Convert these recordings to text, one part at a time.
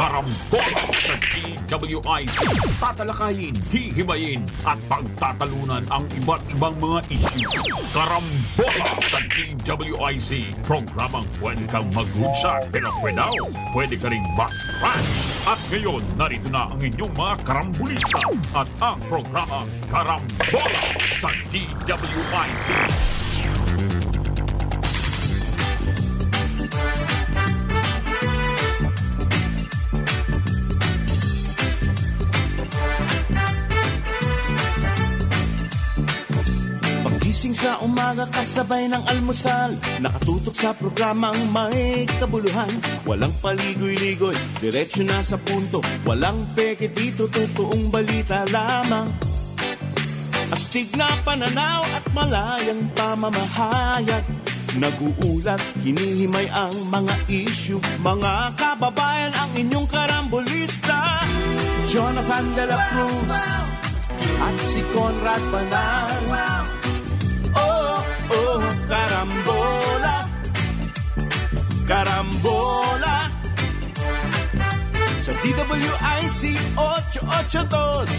Karambola sa DWIC. Tatalakayin, hihimayin at pagtatalunan ang iba't ibang mga isyu. Karambola sa DWIC. Programang pwede kang mag-good pero pwede ka rin mas-crash. At ngayon, narito na ang inyong mga karambulista at ang programa Karambola sa DWIC. Pagising sa umaga kasabay ng almusal, nakatutok sa programang may kabuluhan. Walang paligoy-ligoy, diretsyo na sa punto. Walang peke dito, totoong balita lamang. Astig na pananaw at malayang pamamahayag. Naguulat, hinihimay ang mga issue. Mga kababayan, ang inyong karambulista, Jonathan De La Cruz at si Conrad Banal. Oh, karambola, karambola sa DWIC 882.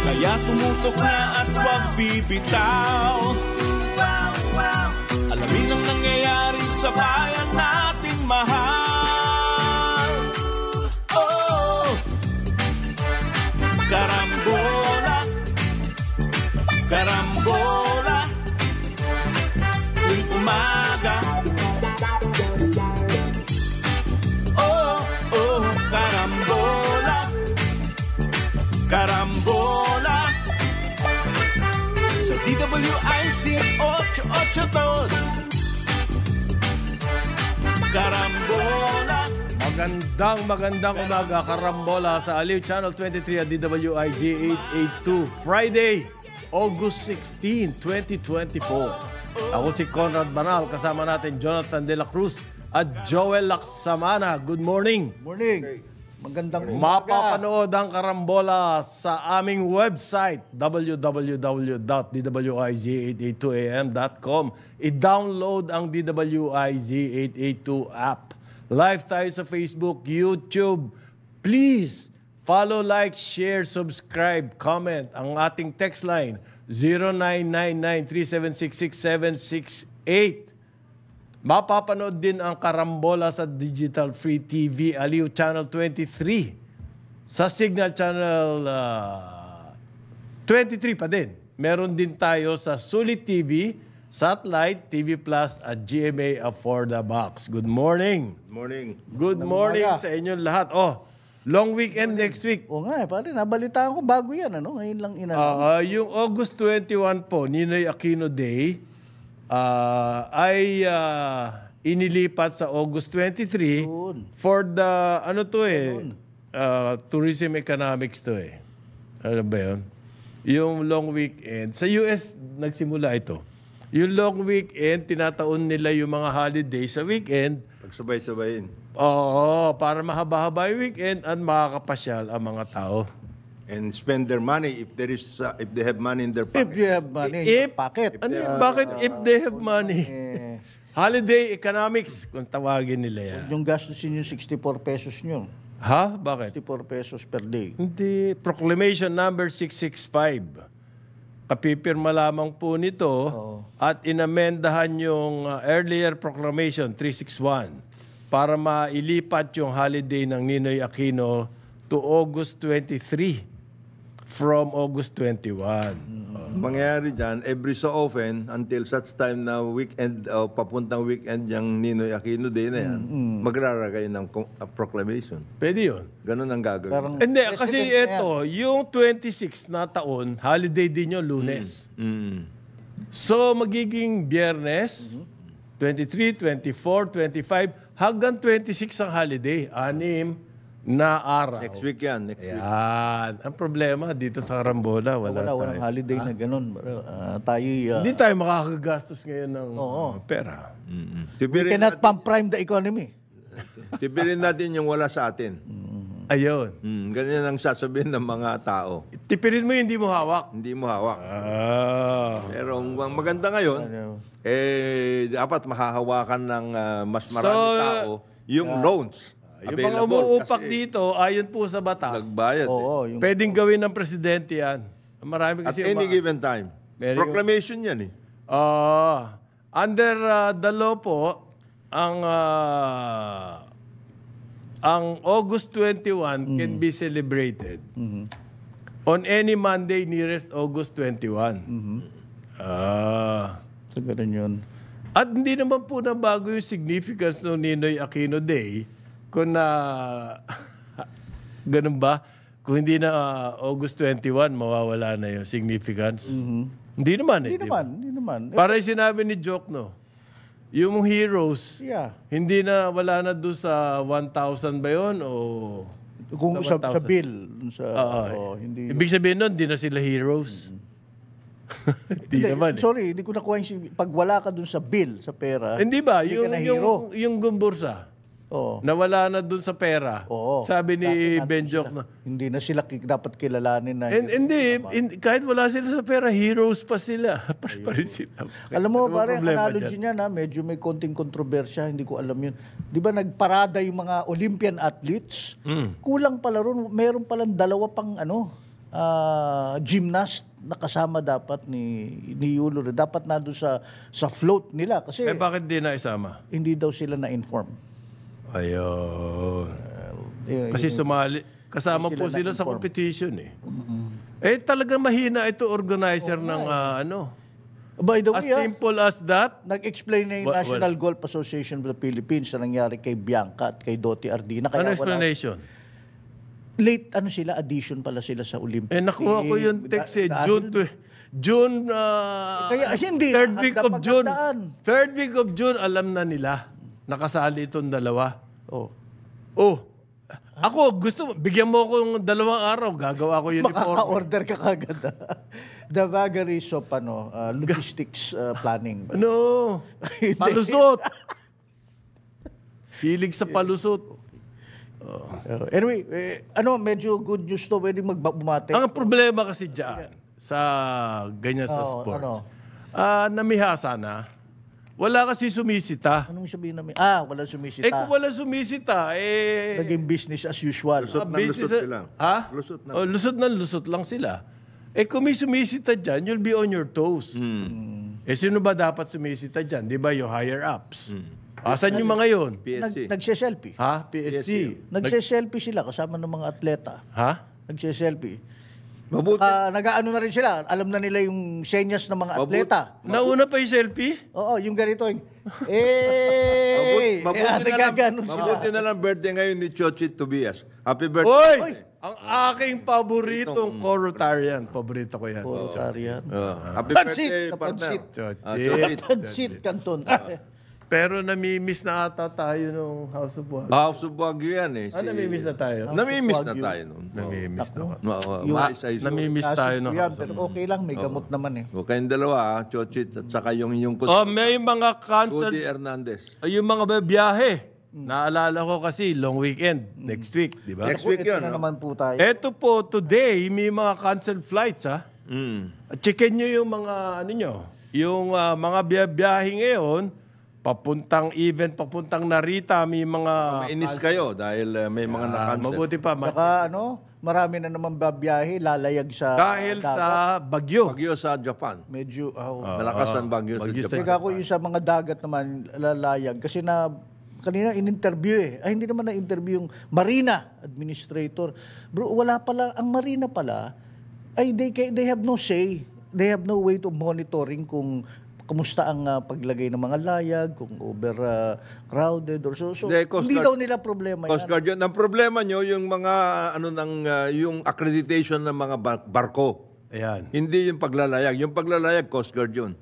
Kaya tumutok na at huwag bibitaw. Alamin ang nangyayari sa bayan nating mahal. Oh, karambola, karambola, tuwing umaga. Oh, karambola, karambola sa DWIC 882. Karambola. Magandang umaga, Karambola sa Aliw Channel 23 at DWIZ 882. Friday, August 16, 2024. Ako si Conrad Banal, kasama natin Jonathan De La Cruz at Joel Laksamana. Good morning. Morning. Magandang umaga. Mapapanood ang Karambola sa aming website www.dwiz882am.com. I-download ang DWIZ 882 app. Live tayo sa Facebook, YouTube. Please follow, like, share, subscribe, comment. Ang ating text line 0999-376-6768. Mapapanood din ang Karambola sa Digital Free TV, Aliw Channel 23. Sa Signal Channel 23 pa din. Meron din tayo sa Sulit TV, Satellite, TV Plus at GMA Afford the Box. Good morning. Morning. Good morning sa inyong lahat. Oh, long weekend next week. O nga pare, nabalitaan ko bago yan, ano? Ngayon lang Yung August 21 po, Ninoy Aquino Day, ay inilipat sa August 23 for the, tourism economics to eh. Ano ba yun? Yung long weekend. Sa US, nagsimula ito. Yung long weekend, tinataon nila yung mga holiday sa weekend. Pagsabay-sabayin. Oo, para mahaba-haba yung weekend at makakapasyal ang mga tao. And spend their money if they have money in their pocket. If you have money in your pocket. Bakit if they have money? Holiday economics, kung tawagin nila yan. Yung gastusin yung 64 pesos nyo. Ha? Bakit? 64 pesos per day. Hindi. Proclamation number 665. Kapipirma lamang po nito at inamendahan yung earlier proclamation 361 para mailipat yung holiday ng Ninoy Aquino to August 23 from August 21. Mangyayari dyan, every so often, until such time na weekend, papuntang weekend yung Ninoy Aquino Day na yan, magraragay ng proclamation. Pwede yun. Ganun ang gagawin. Hindi, kasi ito, yung 26 na taon, holiday din yung Lunes. So, magiging Biyernes, 23, 24, 25, hanggang 26 ang holiday. 6 na araw. Next week yan. Next week. Yan. Ang problema dito sa Karambola, Walang holiday na ganun. Hindi tayo makakagastos ngayon ng pera. We cannot pump prime the economy. Tipirin natin yung wala sa atin. Ayun. Ganyan ang sasabihin ng mga tao. Tipirin mo yung hindi mo hawak. Hindi mo hawak. Pero ang maganda ngayon, dapat mahahawakan ng mas maraming tao yung loans. Yung mga Available umuupak kasi dito, ayon po sa batas, nagbayad. Oo, yung pwedeng gawin ng presidente yan. Marami At kasi any given time. Very Proclamation yan eh. Under the law po, ang August 21 can be celebrated on any Monday nearest August 21. sa ganun yun. At hindi naman po na bago yung significance ng Ninoy Aquino Day kung na ganun ba? Kung hindi na August 21, mawawala na yung significance. Hindi naman eh. Hindi naman. Para yung sinabi ni Jokno, yung heroes, hindi na, wala na doon sa 1,000 ba yun? O Kung sa bill, hindi. ibig sabihin nun, hindi na sila heroes. Hindi naman eh. Sorry, hindi ko nakuha yung pag wala ka dun sa bill, sa pera. Hindi ba? Hindi ka na hero. Yung gumbursa, Oo. nawala na doon sa pera. Oo. Sabi ni Ben Jokno, Hindi na sila dapat kilalanin na. hindi, kahit wala sila sa pera, heroes pa sila. Pa rin sila. Alam mo, Ano pare, ang problema analogy dyan? niya medyo may konting kontrobersya, hindi ko alam yun. Di ba nagparada yung mga Olympian athletes? Kulang pala ron, meron palang dalawa pang gymnast na kasama dapat ni Yulo. Dapat na doon sa float nila kasi Bakit di na isama? hindi daw sila na-inform. Ayun. Eh, Kasi kasama po sila sa competition eh. Talagang mahina ito organizer ng By the as way, simple as that. nag-explain na yung National Golf Association of the Philippines na nangyari kay Bianca at kay Dottie Ardina. Ano explanation? Late, sila, addition pala sila sa Olympic. Nakuha ko yung text June, Kaya hindi, third week of June. paghandaan. Third week of June, alam na nila. Nakasali itong dalawa. Ako, bigyan mo akong 2 araw, gagawa ko uniform. Makaka-order ka kagad. The vagaries of logistics planning. Ano? Palusot. Hilig sa palusot. Anyway, medyo good news to. Pwede magbumate. Ang problema kasi dyan, sa ganyan sa sports, namihasa na, wala kasi sumisita. Anong sabihin namin? Walang sumisita. Kung wala sumisita, Naging business as usual. Lusot ng lusot sila. Ha? Lusot ng lusot ng lusot lang sila. Kung may sumisita dyan, you'll be on your toes. Sino ba dapat sumisita dyan? Di ba yung higher ups? Asan yung mga yun? PSC. Nagse-selfie. Ha? PSG. Nagse-selfie sila kasama ng mga atleta. Ha? Nagse-selfie. Mabuti. Nag-aano na rin sila. Alam na nila yung senyas ng mga atleta. Nauna pa yung selfie? Oo, yung ganito. Mabuti na lang birthday ngayon ni Chochi Tobias. Happy birthday. Oy! Ang aking paboritong co-Rotarian. Paborito ko yan. Rotarian. Happy Pansit, birthday, pansit. partner. Pansit Canton. Pero nami-miss na ata tayo nung House of Wag. House of Baguio yan eh. Nami-miss na tayo? Namimiss na tayo nun. Nami-miss na. Nami-miss tayo nung Yan, House of pero okay lang, may gamot naman eh. O kayong dalawa, Chochit at saka yung may mga cancel. Cody Hernandez. Yung mga biyahe. Naalala ko kasi long weekend. Next week, di ba? Next week yun. Ito na naman po tayo. Eto po, today, may mga canceled flights, ha? At checkin nyo yung mga, yung mga biyahe ngayon, papuntang Narita, may mga... Mainis kayo dahil may mga na-cancel. Mabuti pa. Saka marami na naman babiyahe, lalayag sa Dahil dagat. sa bagyo. Bagyo sa Japan. Medyo, Malakas ang bagyo sa Japan. Teka ko yung sa mga dagat naman, lalayag. Kasi kanina in-interview hindi naman na-interview yung Marina Administrator. Bro, wala pala, ang Marina pala, they have no say. They have no way to monitoring kung kumusta ang paglagay ng mga layag, kung overcrowded or so. Hindi daw nila problema Coast Guard yun. Ang problema nyo, yung mga, yung accreditation ng mga barko. Ayan. Hindi yung paglalayag. Yung paglalayag, Coast Guard yun.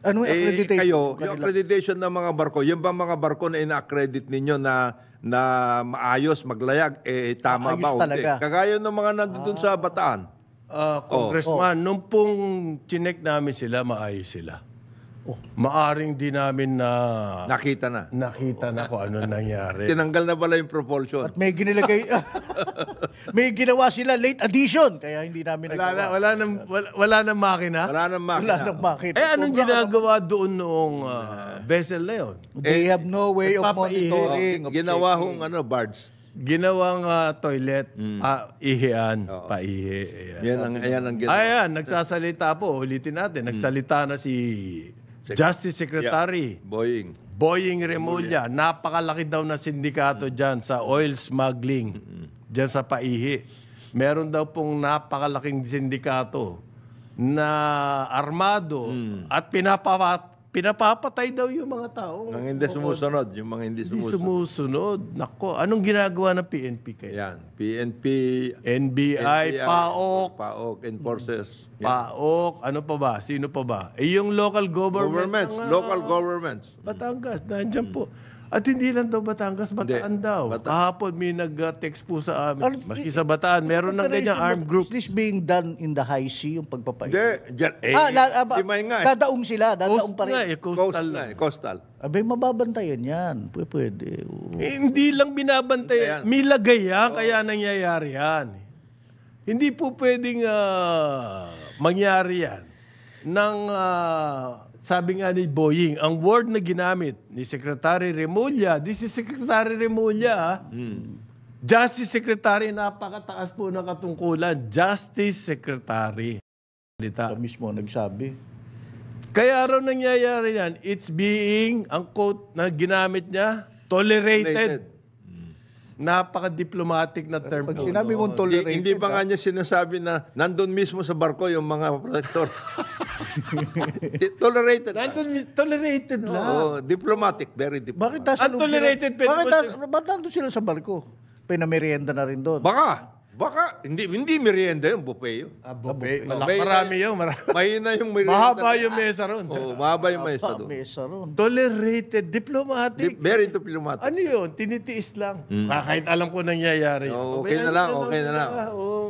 Ano yung accreditation? Kayo, yung accreditation ng mga barko, yung ba mga barko na ina-accredit ninyo na maayos, maglayag, tama Ayos ba? talaga. Kagaya ng mga nandun sa Bataan. Congressman, nung pong chinek namin sila, maayos sila. maaring di namin Nakita na. nakita na kung ano nangyari. Tinanggal na pala yung propulsion. At may ginilagay, may ginawa sila late addition, kaya hindi namin nagawa. Wala nang makina. Wala nang makina. Wala nang makina. Anong ginagawa doon noong vessel na yun? They have no way of nagpapaihi. monitoring. of Ginawa checking. hong barge. Ginawang toilet, ihian, paihi. Ayan ang ginawa. Ayan, nagsasalita po. Ulitin natin. Nagsalita na si Justice Secretary Boying. Remulla. Napakalaki daw na sindikato dyan sa oil smuggling. Dyan sa paihi. Meron daw pong napakalaking sindikato na armado at pinapapatay daw yung mga tao. Ang hindi sumusunod. Yung mga hindi Hindi sumusunod. sumusunod. Nako, anong ginagawa ng PNP kayo? Yan. PNP, NBI, PAOK, enforces. PAOK, ano pa ba? Sino pa ba? Yung local government. Local governments. Batangas, nandiyan po. At hindi lang daw Batangas, Bataan daw. Kahapon may nag-text po sa amin. Maski sa Bataan, meron ng ganyang armed group. Is this being done in the high sea, yung pagpapain? Hindi. Imay nga. Dadaong sila, dadaong Coast pa nga rin. coastal lang. Coastal. Abay, mababantayan yan. Pwede. Hindi lang binabantay. May lagay yan, kaya nangyayari yan. Hindi po pwedeng mangyari yan ng sabi nga ni Boying, ang word na ginamit ni Secretary Remulla, this is Secretary Remulla, Justice Secretary, napakataas po ng katungkulan, Justice Secretary. Siya mismo nagsabi. Kaya raw nangyayari yan, it's being, ang quote na ginamit niya, tolerated. Napaka-diplomatic na term. Pag sinabi mong tolerated, Hindi ba nga niya sinasabi na nandun mismo sa barko yung mga protector? Tolerated. Tolerated lang. Oo, diplomatic, very diplomatic. bakit nasa loob Tolerated, sila? pwede Bakit nandun sila sa barko? Pinamerienda na rin doon. Baka, hindi merienda yung buffet yun. Buffet. Buffet. Marami yun. Mahina yung merienda. Mahaba yung mesa ron. Oo, mahaba yung mesa doon. Mesa ron. Tolerated, diplomatic. Very diplomatic. Ano yun? Tinitiis lang. Kahit alam ko nangyayari. Okay na lang.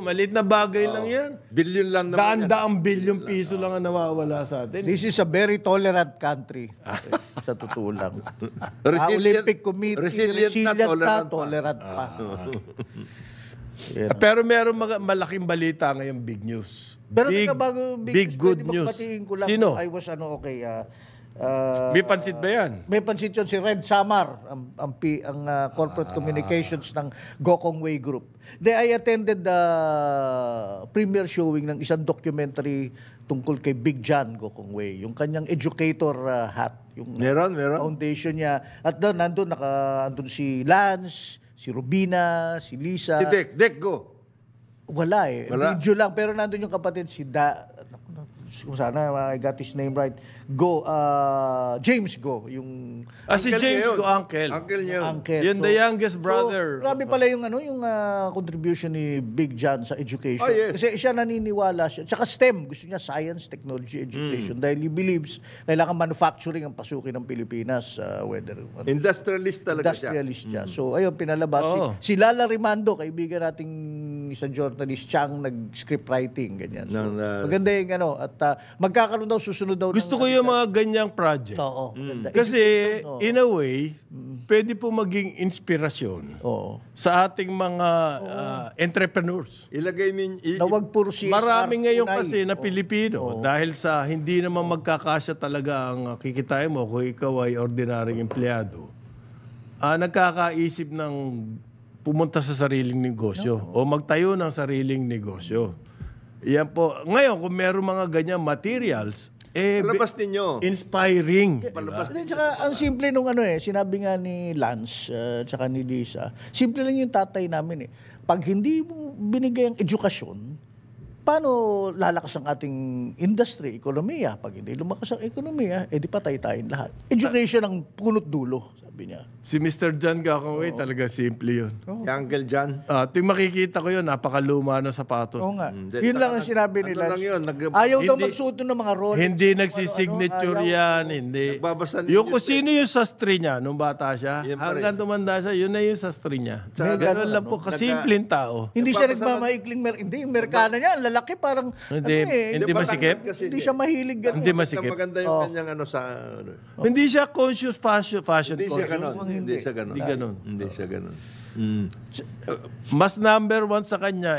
Maliit na bagay lang yan. Billion lang naman yan. Daan-daang bilyong piso lang ang nawawala sa atin. This is a very tolerant country. Sa totoo lang. Olympic Committee, resilient na, tolerant pa. Pero meron malaking balita ngayon, big news. Pero teka, bago big good pwede news. magpatiin ko lang. Sino? I was okay. May pansit ba yan? May pansit yun si Red Samar, ang corporate communications ng Gokong Way Group. I attended the premiere showing ng isang documentary tungkol kay Big John Gokong Way. Yung kanyang educator hat. Yung Meron. foundation niya. At doon, nandun si Lance, si Rubina, si Lisa. Si Dek, go. Wala eh. Wala. Video lang. Pero nandun yung kapatid, si sana I got his name right. James Go. Yung Si James Go, uncle. Uncle niya. uncle. Yun, the youngest brother. So, grabe pala yung contribution ni Big John sa education. Oh, yes. Kasi siya naniniwala siya. Tsaka STEM, gusto niya science, technology, education. Dahil he believes kailangan manufacturing ang pasukin ng Pilipinas. Whether Industrialist talaga siya. industrialist siya. So, ayun, pinalabas. Oo. Si Lala Rimando, kaibigan nating isang journalist, siyang nag-script writing, ganyan. So, maganda yung at magkakaroon daw, susunod daw. Gusto ko yung mga ganyang project. Oo. maganda. Kasi, Education, in a way, pwede po maging inspirasyon Oo. sa ating mga entrepreneurs. Ilagay ninyo. Na wag puro CSR. Marami ngayon tunay. kasi na Pilipino dahil sa hindi naman magkakasya talaga ang kikitain mo kung ikaw ay ordinaryong empleyado. Nagkakaisip ng pumunta sa sariling negosyo o magtayo ng sariling negosyo. Yan po. Ngayon, kung meron mga ganyan materials, Palabas ninyo. inspiring. Hindi, tsaka ang simple nung sinabi nga ni Lance, tsaka ni Lisa, simple lang yung tatay namin eh. Pag hindi mo binigay ang edukasyon, paano lalakas ang ating industry, ekonomiya? Pag hindi lumakas ang ekonomiya, edi patay tayong lahat. Education ang punot dulo. Sabi sabi niya. Si Mr. John Gakongway, talaga simple yun. Yung Uncle John. Ting makikita ko yun, napakaluma ng sapatos. Oo nga. Yun lang ang sinabi nila. Lang yun, Ayaw daw magsuot ng mga Rolex. Hindi nagsisignature yan, hindi. Nagbabasa Yung ninyo kung sino yung sastre niya nung bata siya, Yan pa rin. hanggang tumanda siya, yun na yung sastre niya. May Ganun ganun, lang po, kasimpleng tao. Hindi siya nagmamaikling hindi, yung Amerikana niya, ang lalaki parang, Hindi masikip? Hindi siya mahilig ganun. Hindi masikip. Maganda yung kanyang Hindi siya conscious fashion Hindi siya conscious. ganon. Hindi siya ganon. Hindi ganon. Hindi siya ganon. Mas number one sa kanya,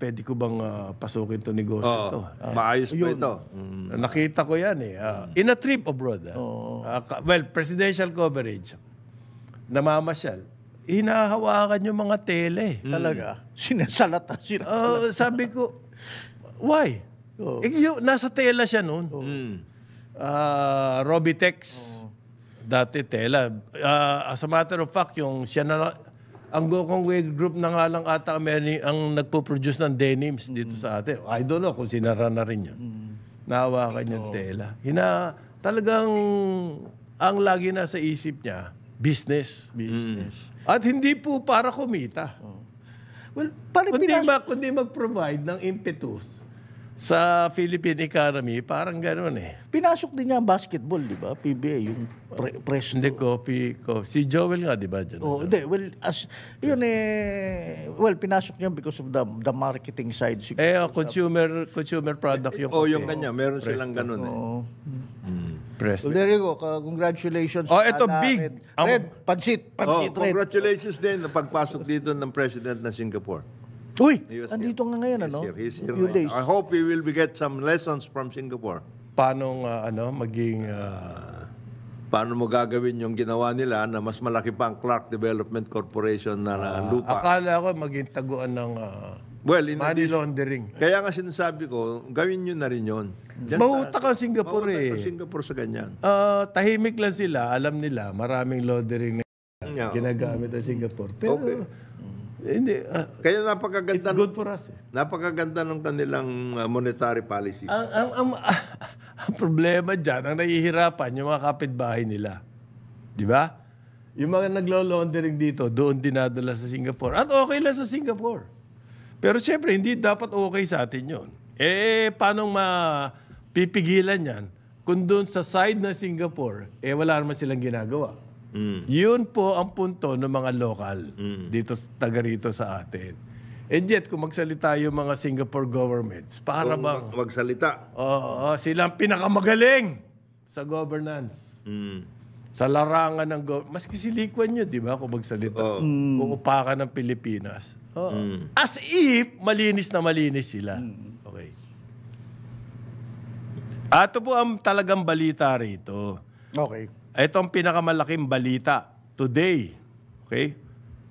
pwede ko bang pasukin to negosyo to? Maayos pa ito. Nakita ko yan in a trip abroad. Well, presidential coverage. Namamasyal. Hinahawakan yung mga tele. Talaga. Sinasalata. Sabi ko, why? Nasa tela siya noon. Robitex. Dati tela. As a matter of fact, yung siya na, ang Gokongwei Group na nga lang ata ang nagpo-produce ng denims dito sa atin. I don't know kung sinara na rin yun. Nahawakan yung tela. Talagang ang lagi nasa isip niya, business. At hindi po para kumita. Well, parang Kundi mag-provide ng impetus sa Philippine economy, parang gano'n pinasok din niya ang basketball, di ba? PBA, yung Presto. Hindi, copy. Si Joel nga, di ba? Dyan? Hindi. Well, pinasok niya because of the marketing side. Consumer product yung yung kanya. Meron silang ganun Press. Well, there you go. Congratulations. Ito big. Red, pansit, Red. Congratulations din na pagpasok dito ng President ng Singapore. Uy, andito nga ngayon, ano? He's here. Few days. I hope we will get some lessons from Singapore. Paano maging... Paano mo gagawin yung ginawa nila na mas malaki pa ang Clark Development Corporation na lupa? Akala ko maging taguan ng money laundering. Kaya nga sinasabi ko, gawin nyo na rin yun. Mahutak ang Singapore Mahutak ang Singapore sa ganyan. Tahimik lang sila, alam nila, maraming laundering na ginagamit ang Singapore. Pero... Hindi. Kaya napakaganda. It's good for us. Napakaganda ng kanilang monetary policy. Ang problema dyan, ang nahihirapan, yung mga kapitbahay nila. Di ba? Yung mga naglo-laundering dito, doon dinadala sa Singapore. At okay lang sa Singapore. Pero siyempre, hindi dapat okay sa atin yun. Paano mapipigilan yan? Kung doon sa side ng Singapore, wala naman silang ginagawa. Yun po ang punto ng mga local dito, taga rito sa atin. And yet, kung magsalita yung mga Singapore governments, para bang... Magsalita. Silang pinakamagaling sa governance. Sa larangan ng maski si Lee Kuan Yew, di ba, kung magsalita. Uupakan ng Pilipinas. As if, malinis na malinis sila. Okay. Ito po ang talagang balita rito. Okay. Ito ang pinakamalaking balita today. Okay?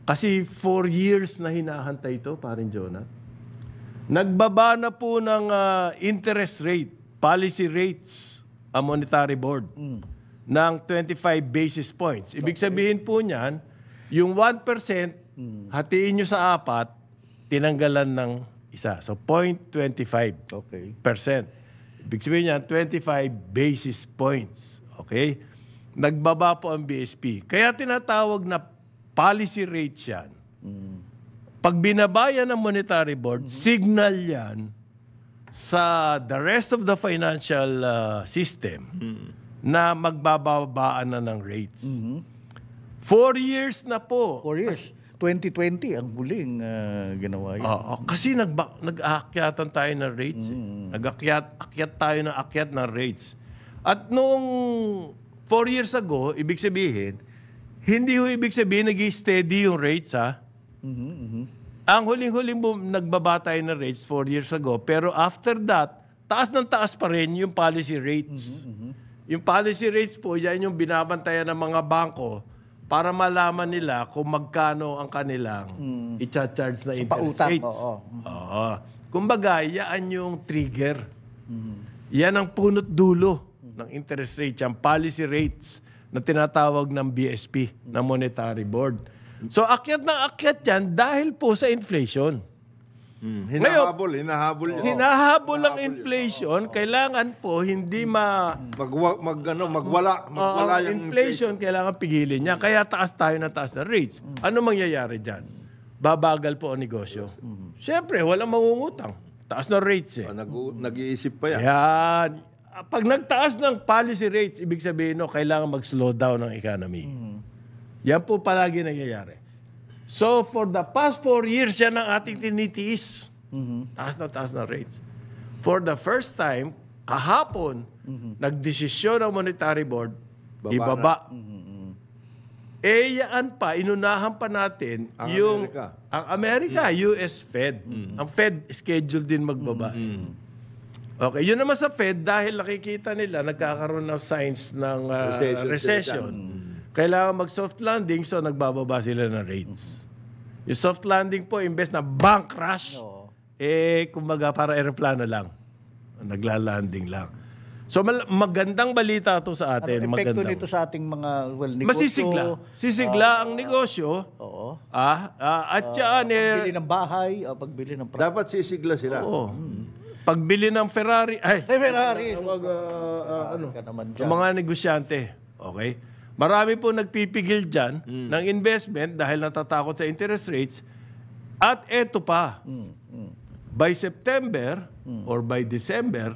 Kasi 4 years na hinahantay ito, parin Jonah. Nagbaba na po ng interest rate, policy rates, ang Monetary Board ng 25 basis points. Ibig sabihin po niyan, yung 1%, hatiin nyo sa 4, tinanggalan ng isa. So, 0.25%. Okay. Ibig sabihin niyan, 25 basis points. Okay? Nagbaba po ang BSP. Kaya tinatawag na policy rate yan. Pag binabayan ng Monetary Board, signal yan sa the rest of the financial system na magbababaan na ng rates. 4 years na po. 4 years. 2020 ang huling ginawa yun. Kasi nag-aakyatan tayo ng rates. Nag-akyat tayo ng rates. At noong 4 years ago, ibig sabihin, hindi ho ibig sabihin nag-steady yung rates, ha? Ang huling-huling nagbaba tayo ng rates 4 years ago, pero after that, taas ng taas pa rin yung policy rates. Yung policy rates po, yan yung binabantayan ng mga bangko para malaman nila kung magkano ang kanilang i-charge na interest rates. Kumbaga, yan yung trigger. Yan ang punot dulo ng interest rate, yung policy rates na tinatawag ng BSP, ng Monetary Board. So, akyat na akyat yan dahil po sa inflation. Hinahabol yun. Hinahabol ang inflation, kailangan po hindi Magwala ang yung inflation, kailangan pigilin niya. Kaya taas tayo na taas na rates. Ano mangyayari dyan? Babagal po ang negosyo. Siyempre, walang mangungutang. Taas na rates eh. Nag-iisip pa yan. Yan. Pag nagtaas ng policy rates, ibig sabihin kailangan mag-slow down ang economy. Yan po palagi nangyayari. So, for the past 4 years, yan ang ating tinitiis. Taas na rates. For the first time, kahapon, nagdesisyon ang Monetary Board, ibaba. Yan pa, inunahan pa natin ang Amerika, US Fed. Ang Fed scheduled din magbaba. Okay, yun naman sa Fed, dahil nakikita nila, nagkakaroon ng signs ng recession. Kailangan mag-soft landing, so nagbababa sila ng rates. Yung soft landing po, imbes na bank crash, kumbaga para aeroplano lang. Nagla-landing lang. So magandang balita to sa atin. Ano epekto nito sa ating mga negosyo? Masisigla. Sisigla ang negosyo. Oo. At yan pagbili ng bahay, pagbili ng Dapat sisigla sila. Oo. Pagbili ng Ferrari. Ferrari. Mga negosyante. Okay? Marami po nagpipigil dyan ng investment dahil natatakot sa interest rates. At eto pa, by September or by December,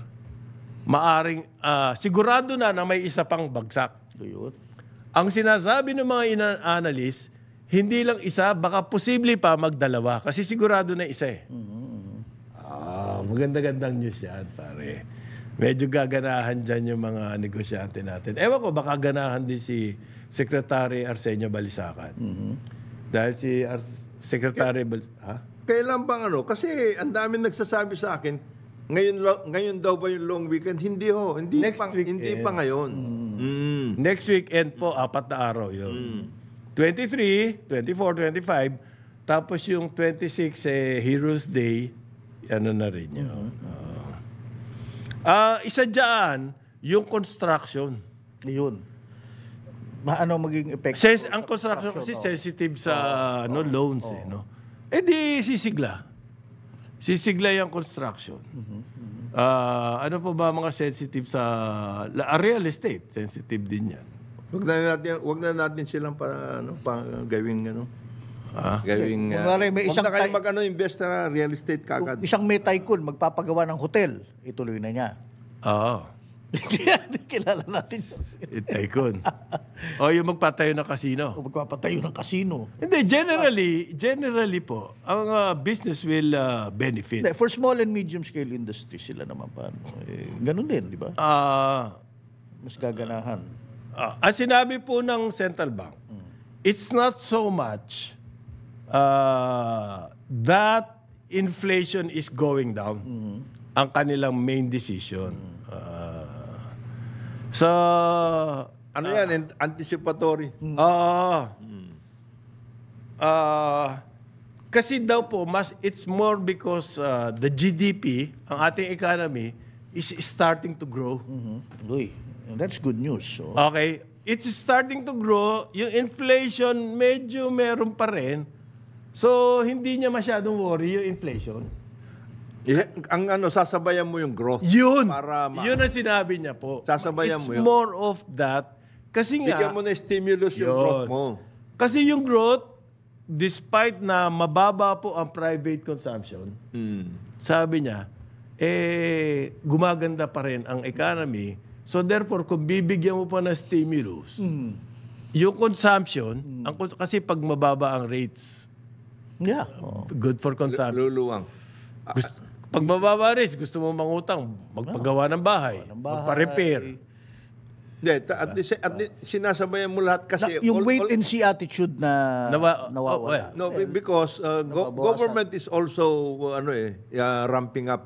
maaring sigurado na may isa pang bagsak. Ang sinasabi ng mga analyst, hindi lang isa, baka posible pa magdalawa. Kasi sigurado na isa eh. Maganda-gandang news yan, pare. Medyo gaganahan dyan yung mga negosyante natin. Ewan ko, baka ganahan din si Secretary Arsenio Balisacan. Dahil si Secretary Kailan bang Kasi ang dami nagsasabi sa akin, ngayon daw ba yung long weekend? Hindi ho. Hindi pa ngayon. Next weekend po, 4 na araw yun. 23, 24, 25. Tapos yung 26, Heroes Day, na rin yun. Isa dyan, yung construction. Yun. Maging epekto? Ang construction kasi sensitive sa loans. Di sisigla. Sisigla yung construction. Ano po ba mga sensitive sa real estate? Sensitive din yan. Wag na natin silang gawing gawing may isang kayo invest na real estate kagad. Isang may tycoon magpapagawa ng hotel, ituloy na niya. Oo. Kilala natin yun. Tycoon. Yung magpatayo ng casino. Magpapatayo ng casino. Hindi, generally po, ang business will benefit. For small and medium scale industry, sila naman paano. Ganun din, di ba? Mas gaganahan. Ang sinabi po ng Central Bank, it's not so much that inflation is going down. Ang kanilang main decision. Yan? Anticipatory. Kasi daw po, it's more because the GDP, ang ating economy, is starting to grow. That's good news. So. Okay. It's starting to grow. Yung inflation, medyo meron pa rin. So, hindi niya masyadong worry yung inflation. Sasabayan mo yung growth. Yun ang sinabi niya po. Sasabayan mo yun. It's more of that. Kasi nga, bigyan mo na stimulus yung growth mo. Kasi yung growth, despite na mababa po ang private consumption, sabi niya, gumaganda pa rin ang economy. So therefore, kung bibigyan mo pa ng stimulus, yung consumption, kasi pag mababa ang rates, good for consumption. Luluwang. Pag mababa rates, gusto mo mangutang, magpagawa ng bahay, magpa-repair. At least sinasabayan mo lahat kasi... yung wait and see attitude na nawawala. No, because government is also ramping up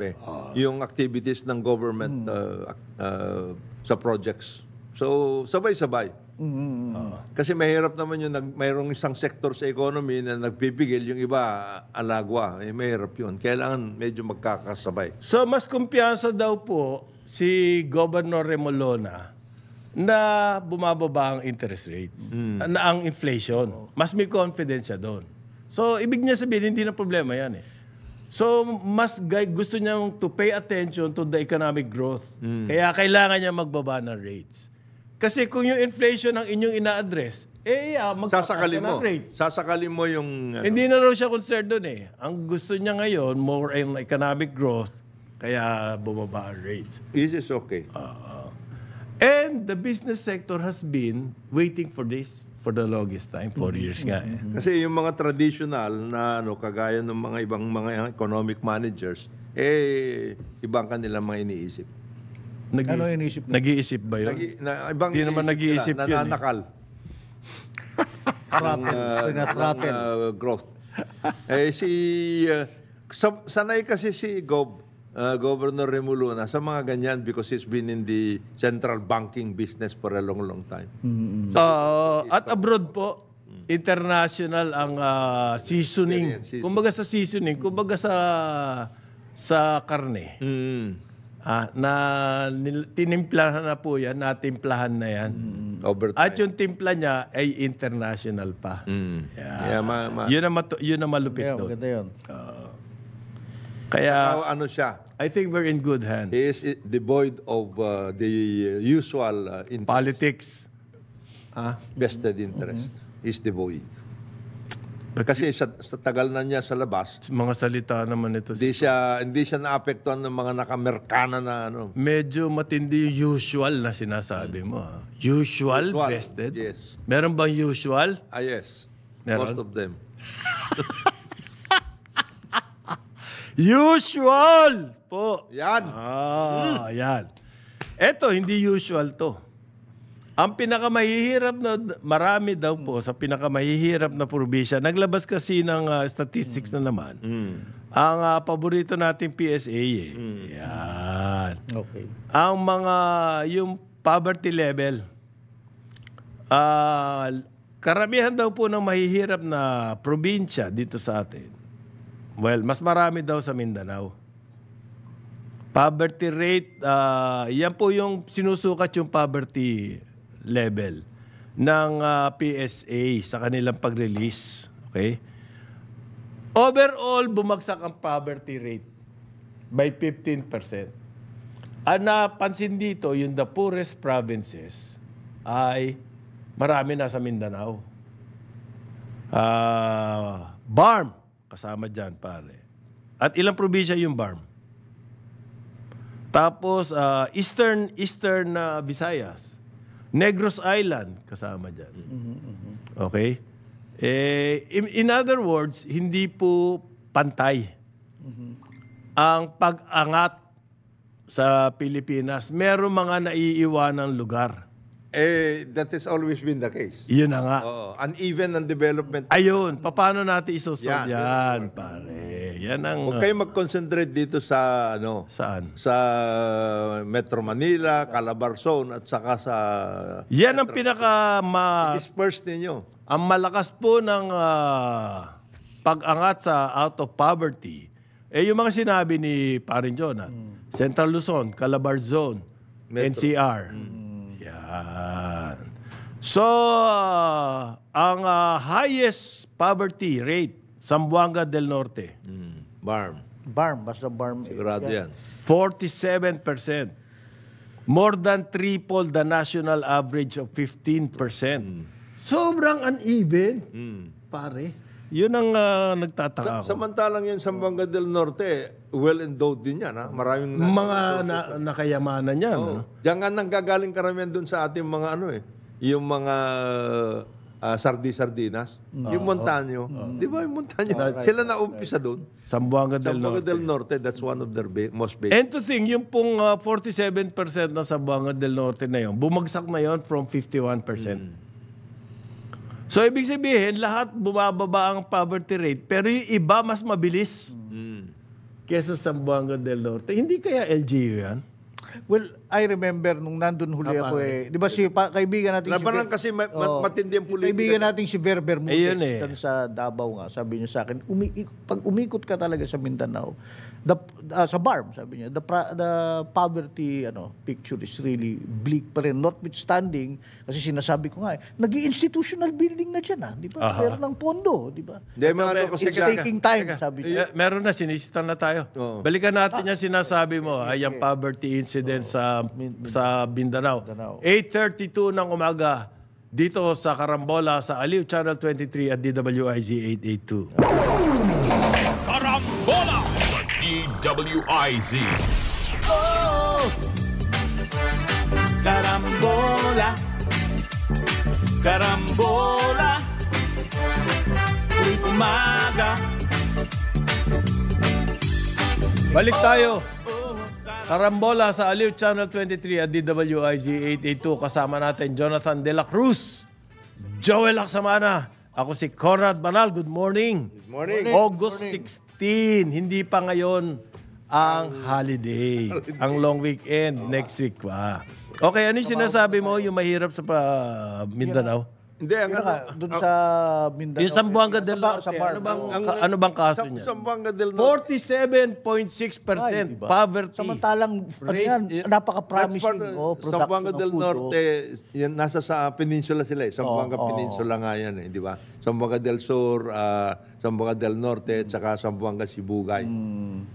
yung activities ng government sa projects. So, sabay-sabay. Kasi mahirap naman yung mayroong isang sector sa economy na nagpipigil, yung iba alagwa. Mahirap yun. Kailangan medyo magkakasabay. So, mas kumpiyansa daw po si Governor Remolona na bumababa ang interest rates, na ang inflation. Mas may confidence siya doon. So, ibig niya sabihin, hindi na problema yan So, gusto niya to pay attention to the economic growth. Kaya kailangan niya magbaba ng rates. Kasi kung yung inflation ang inyong ina-address, magtataas ka ng rates. Sasakalin mo yung... Hindi na raw siya concerned doon eh. Ang gusto niya ngayon, more in economic growth, kaya bumaba ang rates. This is okay. And the business sector has been waiting for this for the longest time, 4 years nga. Kasi yung mga traditional na kagaya ng mga ibang mga economic managers, ibang kanilang mga iniisip. Ano iniisip mo? Nag-iisip ba yun? Hindi naman nag-iisip yun. Nananakal. ng growth. Sanay kasi si Governor Remuluna sa mga ganyan because he's been in the central banking business for a long, long time. At abroad po, international ang seasoning. Kumbaga sa seasoning, kumbaga sa karne. Tinimplahan na po yan, natimplahan na yan. At yung timpla niya ay international pa. Yun ang malupit doon. Maganda yun. Kaya, ano siya? I think we're in good hands. He is devoid of the usual Politics. vested interest. He's devoid. Kasi sa tagal na niya sa labas, Mga salita naman ito. hindi siya naapektuhan ng mga nakamerkana na Medyo matindi yung usual na sinasabi mo. Usual, vested? Yes. Meron bang usual? Yes. Meron? Most of them. Usual po. Yan. Yan. Eto, hindi usual to. Ang pinakamahihirap na, marami daw po sa pinakamahihirap na probinsya, naglabas kasi ng statistics na naman, ang paborito nating PSA Yan. Okay. Ang yung poverty level, karamihan daw po ng mahihirap na probinsya dito sa atin. Well, mas marami daw sa Mindanao. Poverty rate, yan po yung sinusukat yung poverty level ng PSA sa kanilang pag-release. Okay? Overall, bumagsak ang poverty rate by 15%. Ang napansin dito, yung the poorest provinces ay marami na sa Mindanao. BARM, kasama dyan, pare. At ilang probinsya yung BARM? Tapos, Eastern Visayas. Negros Island, kasama dyan. Okay? In other words, hindi po pantay ang pag-angat sa Pilipinas. Merong mga naiiwanang lugar. That has always been the case. Yun na nga. Uneven ang development. Ayun, paano natin isusod yan, pare? Yan ang... Huwag kayo mag-concentrate dito sa Saan? Sa Metro Manila, Calabarzon, at saka sa... Yan ang disperse ninyo. Ang malakas po ng pag-angat sa out of poverty, yung mga sinabi ni Parin Jonah, Central Luzon, Calabarzon, NCR. Yan. So, ang highest poverty rate, Zamboanga del Norte. BARM. Basta BARM. Sigurado yan. 47%. More than triple the national average of 15%. Sobrang uneven, pare. Yun ang nagtataka ako. Samantalang yung Zamboanga del Norte, well-endowed din yan. Maraming mga nakayamanan yan. No? Diyan nga nanggagaling karamihan dun sa ating mga yung mga sardinas. Yung Montaño. Di ba yung Montaño? Sila na-umpisa dun. Zamboanga del Norte, that's one of their most basic. And to think, yung pong 47% ng Zamboanga del Norte na yun, bumagsak na yun from 51%. So, ibig sabihin, lahat bumababa ang poverty rate, pero yung iba mas mabilis kesa sa Zamboanga del Norte. Hindi kaya LGU yan? Well, I remember nung nandun huli ako di ba kaibigan natin Labanan kasi matindi ang politika. Kaibigan natin si Ver Bermudez Ayun eh. kan sa Davao nga. Sabi niya sa akin, pag umikot ka talaga sa Mindanao, sa BARM, sabi niya, the poverty picture is really bleak pa rin. Notwithstanding, kasi sinasabi ko nga, nag-institutional building na dyan, di ba? Pero ng pondo, di ba? It's taking time, sabi niya. Meron na, sinisita na tayo. Balikan natin yung sinasabi mo, yung poverty incident sa Mindanao. 8:32 ng umaga, dito sa Karambola, sa Aliw Channel 23 at DWIZ 882. Karambola sa DWIZ. Karambola, karambola, tuwing umaga. Balik tayo. Karambola sa Aliw Channel 23 at DWIZ 882. Kasama natin Jonathan De La Cruz, Joel Aksamana. Ako si Conrad Banal. Good morning. Good morning. August 16. Hindi pa ngayon ang holiday. Ang long weekend. Next week pa. Okay, ano yung sinasabi mo? Yung mahirap sa Mindanao? Hindi, Doon sa Mindanao. Yung Zamboanga del Norte. Sa BARM. Ano bang kaso niya? Zamboanga del Norte. 47.6% poverty. Samantalang, napaka-promising production Zamboanga ng del food. Norte, yan, nasa sa peninsula sila eh. Zamboanga Peninsula nga yan di ba? Zamboanga del Sur, Zamboanga del Norte, at saka Zamboanga Sibugay.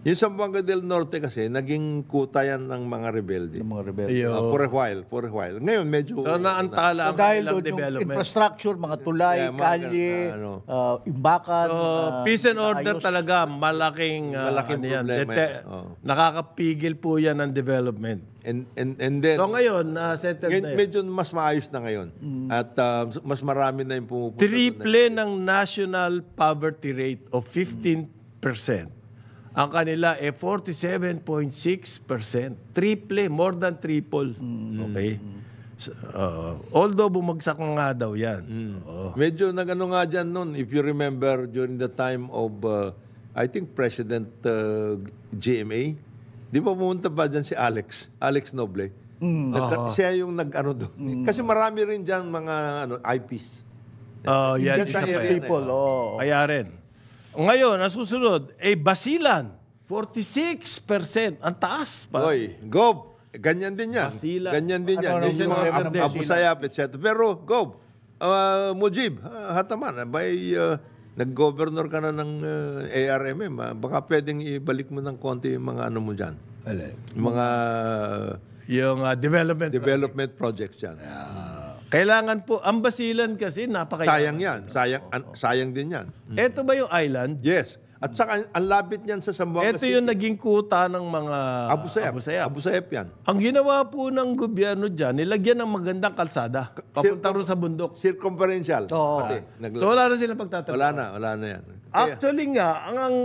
Yung Zamboanga del Norte kasi, naging kuta yan ng mga rebelde. Ng mga rebelde. For a while. Ngayon, medyo... So, naantala ang Dahil kanilang doon yung development. infrastructure, mga tulay, kalye, imbakan. So, peace and order talaga, malaking problema yan. nakakapigil po yan ng development. And then... So ngayon, settled na yun. Medyo mas maayos na ngayon. At mas marami na yung pumupunta. Triple ng national poverty rate of 15%. Ang kanila 47.6%. Triple, more than triple. Okay? So, although bumagsak nga daw yan. Medyo nag-ano nga dyan noon, if you remember, during the time of, I think, President GMA, di ba pumunta ba dyan si Alex Noble? Siya yung nag-ano doon. Kasi marami rin dyan mga IPs. Yan, Dyan sa isa pa area yan. na yan. Kaya rin. Ngayon, ang susunod, Basilan, 46%. Ang taas pa. Oy, Gob, ganyan din yan. Basilan. Ganyan din yan. Ano, Yung mga Basilan. Abu Sayyaf, etc. Pero, Gob, Mujib, hataman, nag-governor ka na ng ARMM, baka pwedeng ibalik mo ng konti yung mga ano mo dyan. Mga Yung development projects dyan. Kailangan po, ang Basilan kasi napakayaman. Sayang yan. Sayang din yan. Ito ba yung island? Yes. At saka, ang lapit niyan sa Zamboanga Ito yung naging kuta ng mga Abu Sayyaf. Abu Sayyaf yan. Ang ginawa po ng gobyerno dyan, nilagyan ng magandang kalsada. Papunta rin sa bundok. Circumferential. Pati. So wala na silang pagtatanong. Wala na yan. Actually nga, ang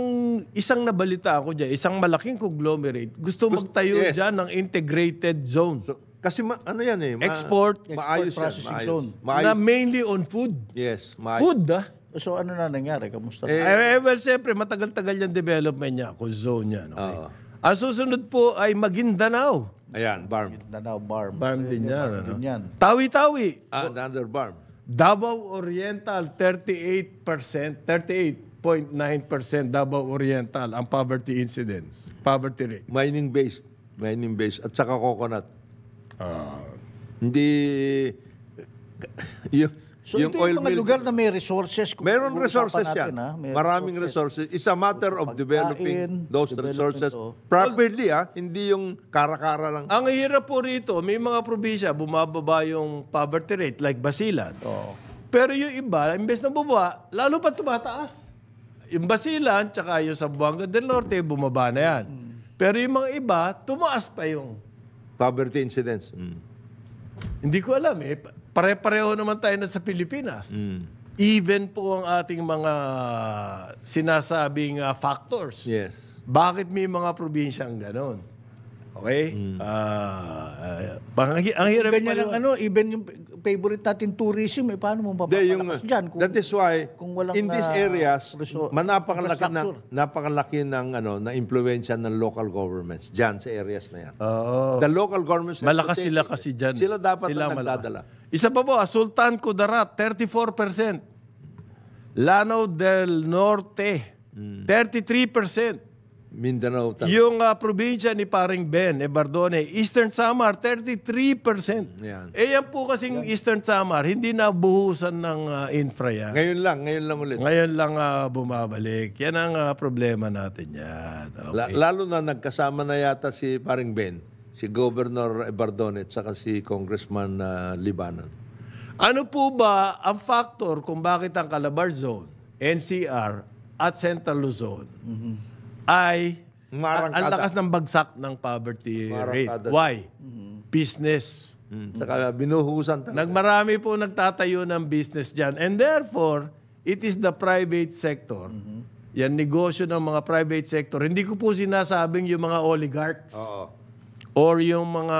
isang nabalita ako dyan, isang malaking conglomerate, gusto magtayo yes. dyan ng integrated zone. Kasi ano yan eh. Export maayos processing yan. zone. na mainly on food. Yes. Maayos. Food, So ano na nangyari? Kamusta? well, siyempre, matagal-tagal yung development niya, kung zone niya. Okay? Ang susunod po ay Maguindanao. Ayan, BARM. Mindanao, BARM. BARM din yan. Ano? Din yan. Tawi-tawi. Another BARM. Davao Oriental, 38%, 38.9% Davao Oriental ang poverty incidence, poverty rate. Mining-based. At saka coconut. Hindi... So yung ito oil yung mga mill, lugar na may resources. meron resources Natin, yan. May Maraming resources. It's a matter of developing those development, resources properly. Hindi yung kara-kara lang. Ang hirap po rito, may mga probinsya, bumababa yung poverty rate like Basilan. Pero yung iba, imbes na bumaba, lalo pa tumataas. Yung Basilan, tsaka yung Zamboanga del Norte, bumaba na yan. Pero yung mga iba, tumaas pa yung... Poverty incidence. Hindi ko alam eh. Pare-pareho naman tayo na sa Pilipinas. Even po ang ating mga sinasabing factors. Yes. Bakit may mga probinsyang ganon? Okay? Ang hirap Ganyan ang even yung favorite natin tourism, paano mo mapapalakas dyan? That is why, kung walang, in these areas, infrastructure. napakalaki na impluwensya ng local governments dyan sa areas na yan. Oo. The local governments... Malakas sila kasi dyan. Sila dapat Sila ang nagdadala. Isa pa po, Sultan Kudarat, 34%. Lanao del Norte, 33%. Mindanao. Yung probinsya ni Paring Ben, Bardone, Eastern Samar, 33%. Yan. Yan po kasing Eastern Samar, hindi nabuhusan ng infra yan. Ngayon lang ulit. Ngayon lang bumabalik. Yan ang problema natin yan. Okay. Lalo na nagkasama na yata si Paring Ben, si Governor Bardone at saka si Congressman Libanan. Ano po ba ang factor kung bakit ang Calabar Zone, NCR at Central Luzon ay ang lakas ng bagsak ng poverty rate? Why? Business. Saka binuhusan talaga. Marami po nagtatayo ng business dyan. And therefore, it is the private sector. Yan, negosyo ng mga private sector. Hindi ko po sinasabing yung mga oligarchs. Oo. Or yung mga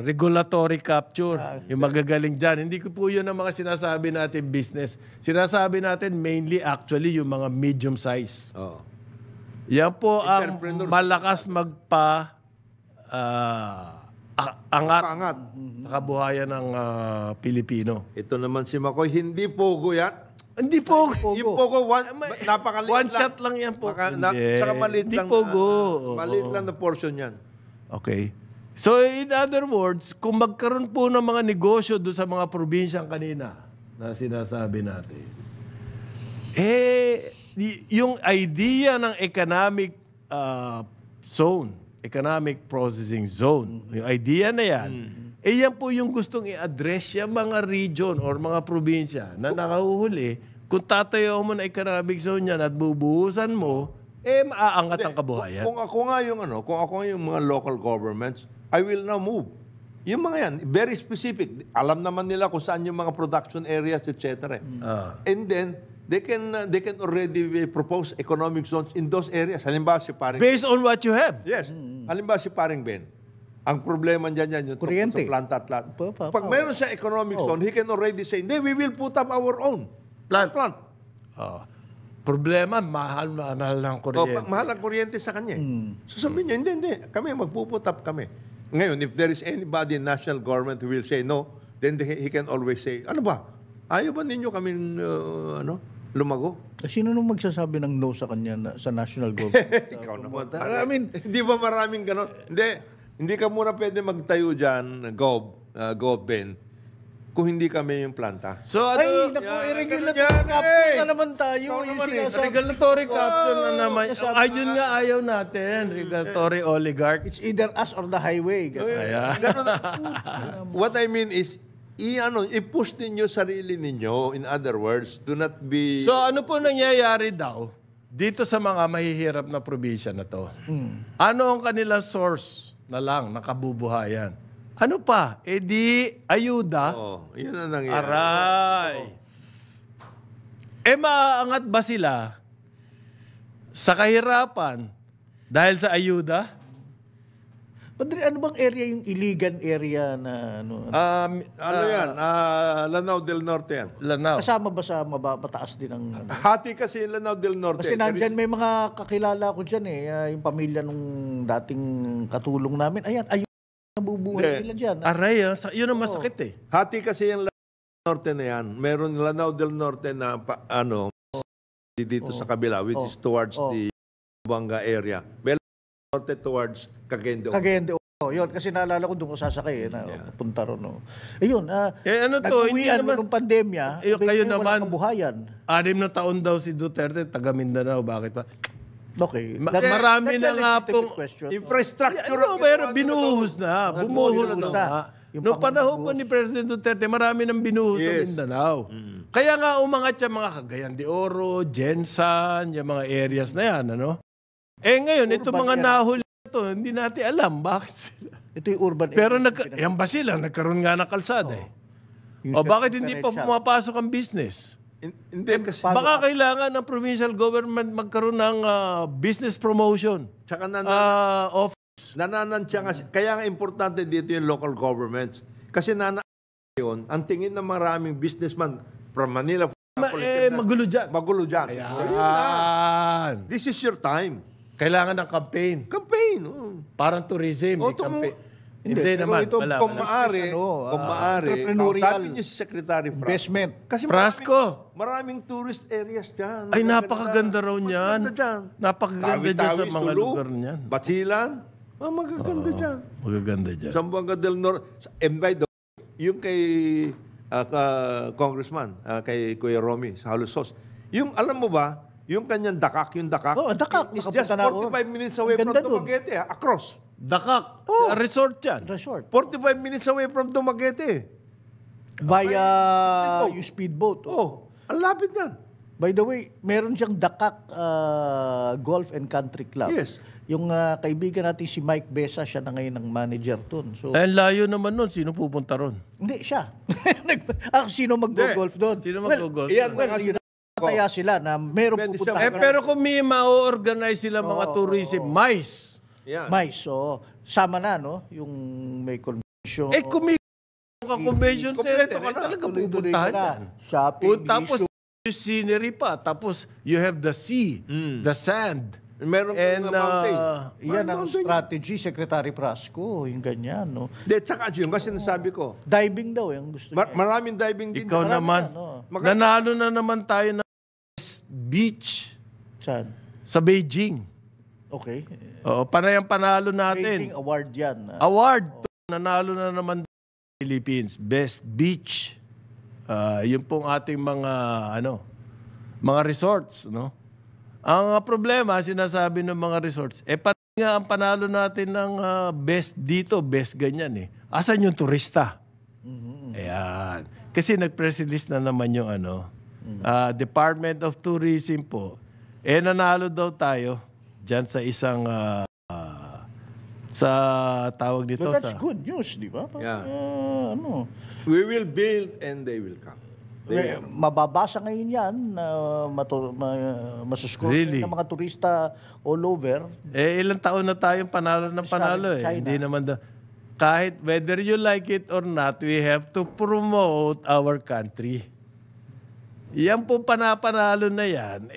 regulatory capture, yung magagaling dyan. Hindi ko po yun ang mga sinasabi natin business. Sinasabi natin mainly actually yung mga medium size. Oo. Yan po ang malakas angat sa kabuhayan ng Pilipino. Ito naman si Makoy, hindi pogo yan. Hindi po. Yung pogo, napakaliit One shot lang yan po. Saka maliit Hindi lang. pogo. Maliit lang na portion yan. Okay. So in other words, kung magkaroon po ng mga negosyo doon sa mga probinsyang kanina na sinasabi natin, yung idea ng economic zone, economic processing zone, yung idea na yan, yan po yung gustong i-address yung mga region or mga probinsya na nakahuhuli. Kung tatayo mo na economic zone yan at bubuhusan mo, maaangat ang kabuhayan. Kung ako nga yung mga local governments, I will now move. Yung mga yan, very specific. Alam naman nila kung saan yung mga production areas, etc. And then, they can already propose economic zones in those areas. Halimbawa si Paring... Based on what you have. Yes. Halimbawa si Paring Ben. Ang problema dyan yung kuryente. sa planta at lahat. Pag mayroon siya economic zone, he can already say, we will put up our own plant. Problema, mahal ng kuryente. Mahal ang kuryente sa kanya. So sabihin niya, hindi. Kami, magpuput up kami. Ngayon, if there is anybody in national government who will say no, then he can always say, ano ba? Ayaw ba ninyo kami lumago? Sino nung magsasabi ng no sa kanya sa national government? Ikaw naman. I mean, hindi ba maraming gano'n? Hindi ka muna pwede magtayo dyan, Gov, Ben, kung hindi kami yung planta. So, Ay, naku, regulatory capture na naman tayo. Regulatory capture na naman. Ayun nga ayaw natin, regulatory oligarch. It's either us or the highway. What I mean is, i-push ninyo sarili ninyo. In other words, do not be... So, ano po nangyayari daw dito sa mga mahihirap na probinsya na to? Ano ang kanilang source na lang, nakabubuhayan? Ano pa? Di ayuda. Yun ang nangyayari. Aray. Maaangat ba sila sa kahirapan dahil sa ayuda? Padre, ano bang area yung illegal area na yan? Lanao del Norte yan. Lanao. kasama ba sa mataas din ang Hati kasi Lanao del Norte. Kasi nandyan may mga kakilala ko dyan yung pamilya nung dating katulong namin. Ayan, nabubuhay nila dyan. Aray, yun ang masakit eh. Hati kasi yung Lanao del Norte na yan. Meron Lanao del Norte na dito sa kabila, which is towards the Buanga area. May Lanao del Norte towards Cagayan de Oro. Yun, kasi naalala ko doon ko sasakay papunta ron. Ayun, nag-uwian mo nung pandemya, kayo naman, kabuhayan. 6 na taon daw si Duterte, taga Mindanao, bakit pa? Okay. Marami na nga pong infrastructure. Pero binuhos na. Bumuhos na. Noong panahon po ni President Duterte, marami nang binuhos sa Mindanao. Kaya nga umangat yung mga Cagayan de Oro, Jensan, yung mga areas na yan. Ngayon, ito mga nahuli ito, hindi natin alam bakit sila. Ito yung urban pero yan ba sila? Nagkaroon nga ng kalsada bakit hindi pa pumapasok ang business? Hindi kasi Baka kailangan ng provincial government magkaroon ng business promotion. tsaka Of nananansya nga. Kaya nga importante dito yung local governments. Kasi yun, ang tingin ng maraming businessman from Manila, magulo dyan. magulo dyan. Ayun na. Yan. This is your time. Kailangan ng campaign. Campaign. Oh. Parang tourism. O, may campaign. Hindi, Hindi pero naman. ito, Wala. Kung maaari, entrepreneurial kausapin niyo si Secretary Frasco. investment. Kasi Frasco. maraming tourist areas dyan. Ay, napakaganda raw niyan. Magaganda dyan. Napakaganda dyan sa Tawi-tawi, mga Sulu, lugar niyan. Basilan. Magaganda dyan. Magaganda dyan. Zamboanga del Norte. And by the way, yung kay Congressman, kay Kuya Romy, sa Halusos. Yung, alam mo ba, yung kanyang dakak, Oh, dakak. is just Nakapunta na ako. 45 minutes away Ang from ganda dun. Dumaguete, across. Dakak. Resort yan. Resort. 45 minutes away from Dumaguete. Via Speedboat. yung speedboat. Oh, ang lapit yan. By the way, meron siyang Dakak Golf and Country Club. Yes. Yung kaibigan natin si Mike Besa, siya na ngayon ang manager doon. So, Ang layo naman nun. Sino pupunta ron? hindi, siya. Sino mag-golf doon? Sino mag-golf? Iyan Well, na yun kaya sila na meron Pwede pupunta. siya- Pero kung may ma-organize sila mga tourism, mais. Yan. Mais, so, sama na, no? Yung may convention. Kung may convention Kompleto center, ka na. talaga Tuloy-tuloy pupuntahan ka na. yan. Shopping, Tapos, issue. yung scenery pa. Tapos, you have the sea, the sand. Meron And, kang mountain. Yan ang Mountain. strategy, Secretary Prasco. Yung ganyan, no? Hindi, tsaka yun, kasi nasabi ko, Diving daw, yung gusto niya. maraming diving din. Ikaw Marami naman, na, no? nanalo na naman tayo ng best beach Saan? sa Beijing. Okay. Oo, panayang panalo Beijing natin. Award yan. Award. Nanalo na naman Philippines. Best beach. Yun pong ating mga resorts, no? Ang problema, sinasabi ng mga resorts, parang nga ang panalo natin ng best dito, best ganyan eh. Asan yung turista? Ayan. Kasi nag-press release na naman yung Department of Tourism po. Nanalo daw tayo dyan sa isang sa tawag dito. But that's sa, good news, di ba? Yeah. We We will build and they will come. mababasa ngayon yan na masuscore Really? ng mga turista all over. ilang taon na tayong panalo ng panalo eh. China. Hindi naman kahit whether you like it or not, we have to promote our country. Yan po panapanalo na yan,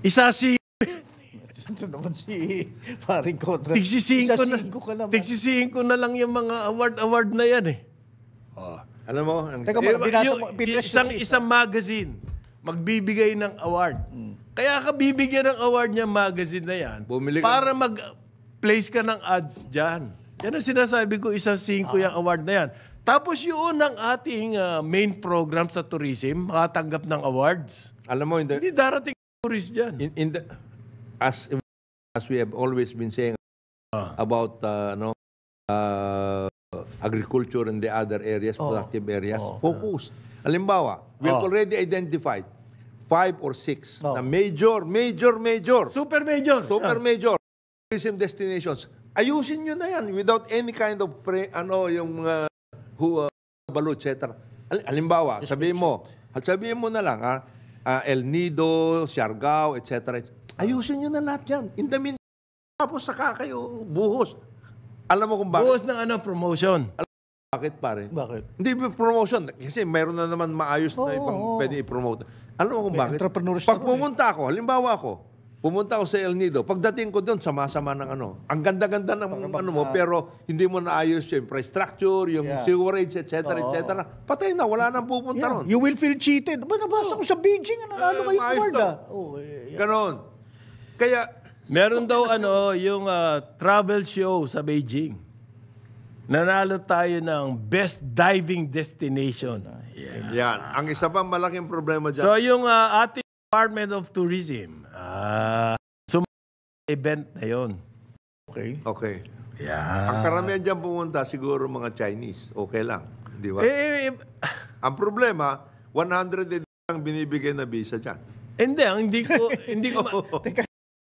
isasi Ito naman si paring Conrad. tigsisihin ko na. Isasingko ka naman. Tigsisihin ko na lang yung mga award na yan eh. Alam mo, ang Teka, binasa mo, Isang magazine magbibigay ng award. Kaya ka bibigyan ng award niya magazine na yan Bumili ka para mag-place ka ng ads dyan. Yan ang sinasabi ko, isasingko yung award na yan. Tapos yun ang ating main program sa tourism, makatanggap ng awards. alam mo, Hindi darating tourist dyan. as we have always been saying about agriculture and the other areas, productive areas, focus. Halimbawa, we have already identified 5 or 6 na major, Super major. super major tourism destinations. Ayusin nyo na yan without any kind of balo, etc. Halimbawa, sabihin mo na lang, El Nido, Siargao, etc. Ayusin nyo na lahat yan. In the meantime, tapos saka kayo buhos. Alam mo kung bakit? Buhos ng promotion. Bakit, pare? Bakit? Hindi promotion. Kasi mayroon na naman maayos na ibang pwede i-promote. Alam mo kung bakit? entrepreneurs Pag na pumunta ako, halimbawa pumunta ako sa El Nido, pagdating ko doon, sama-sama ng ang ganda-ganda ng mo, pero hindi mo naayos yung infrastructure, yung sewerage, etc., etc. Patay na, wala nang pupunta ron. You will feel cheated. Ba, nabasa ko sa Beijing, nanalo kayo maayos award to. Ganon. Kaya, Meron daw yung travel show sa Beijing. Nanalo tayo ng best diving destination. yan. Ang isa pang malaking problema dyan. So yung ating Department of Tourism, event na yon. Okay. Yeah. Ang karamihan dyan pumunta, siguro mga Chinese. Okay lang. Di ba? Ang problema, 100 ang binibigay na visa dyan. hindi ko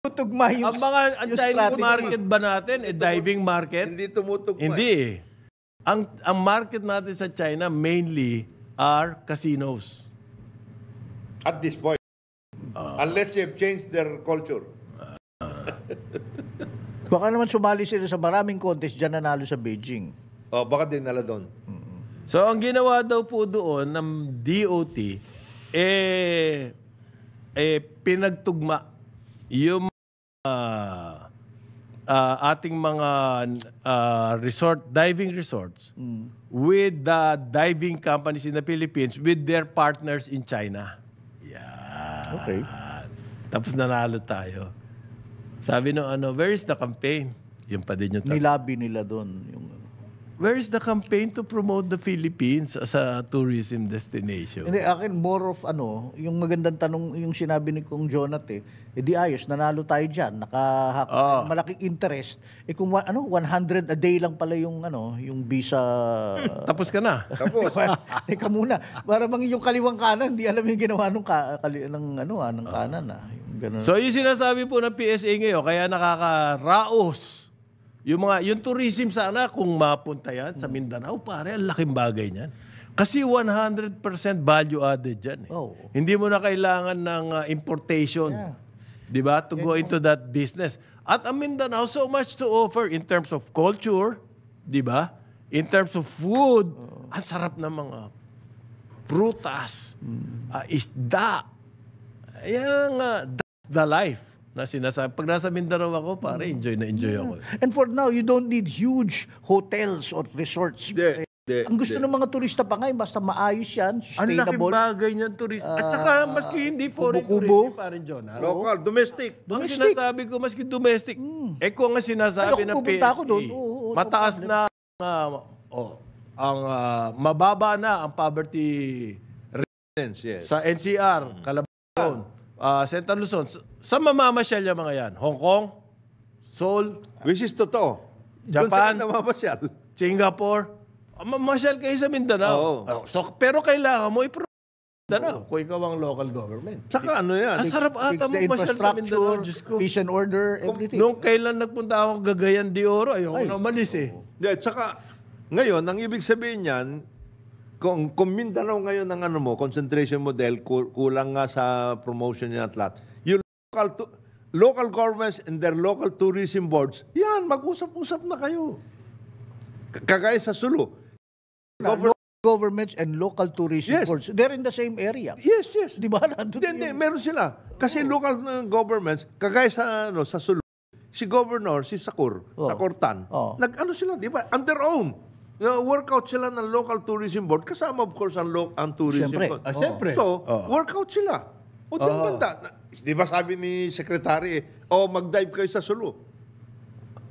Tutugma yung ang Chinese market ba natin diving market? Hindi tumutugma. Hindi eh. Ang market natin sa China mainly are casinos. At this point. Unless they've changed their culture. Baka naman sumali sila sa maraming contest dyan nanalo sa Beijing. Baka din nala doon. So, ang ginawa daw po doon ng DOT, pinagtugma yung ating mga diving resorts with the diving companies in the Philippines with their partners in China. Yeah. Okay. Tapos nanalo tayo. Sabi no, where is the campaign? Yung pa din yung Nilabi nila doon. Yung, where is the campaign to promote the Philippines as a tourism destination? hindi, akin more of yung magandang tanong, yung sinabi ni Kong Jonat di ayos, nanalo tayo dyan, malaking interest. Kung 100 a day lang pala yung visa. Tapos ka na. Tapos. Teka muna, para bang yung kaliwang kanan, hindi alam yung ginawa ng kanan. Yung ganun. So yung sinasabi po ng PSA ngayon, kaya nakakaraos. Yung tourism sana, kung mapunta yan sa Mindanao, pare, ang laking bagay niyan. Kasi 100% value added dyan. Hindi mo na kailangan ng importation. Di ba? To go into that business. At ang Mindanao, so much to offer in terms of culture. Di ba? In terms of food. Ang sarap ng mga prutas, isda. Yan that's the life na sinasabi. Pag nasa Mindanao ako, pare, enjoy na enjoy ako. And for now, you don't need huge hotels or resorts. Ang gusto ng mga turista pa ngayon, basta maayos yan, Ang sustainable. laking bagay niyan, turista. At saka, maski hindi foreign kubo-kubo. tourist, parang John. Local, domestic. Ang sinasabi ko, maski domestic. Kung ang sinasabi ng pupunta ako PSA, doon. mataas na, mababa na ang poverty Yes. sa NCR, Calabarzon, Central Luzon. Sa mamamasyal yung mga yan? Hong Kong, Seoul, Which is totoo. Japan, Doon sila namamasyal. Singapore. Mamasyal kayo sa Mindanao. Pero kailangan mo Mindanao kung ikaw ang local government. Saka yan. Ang sarap ata Fix the mamasyal sa Mindanao. Diyos ko. peace and order, everything. Nung kailan nagpunta ako Cagayan de Oro, ayoko na umalis Saka, ngayon, ang ibig sabihin niyan, kung Mindanao ngayon ang concentration model, kulang nga sa promotion niya at lahat. Yung local governments and their local tourism boards, yan, mag-usap-usap na kayo. Kagaya sa Sulu. Local governments and local tourism boards, they're in the same area. Yes. Di ba? Hindi, meron sila. Kasi local governments, kagaya sa Sulu, si Governor, si Sakurtan, nag-ano sila, di ba? On their own. Workout sila ng local tourism board, kasama of course ang tourism board. Siyempre. So, workout sila. O din banda. Di ba sabi ni Secretary, mag-dive kayo sa Sulu.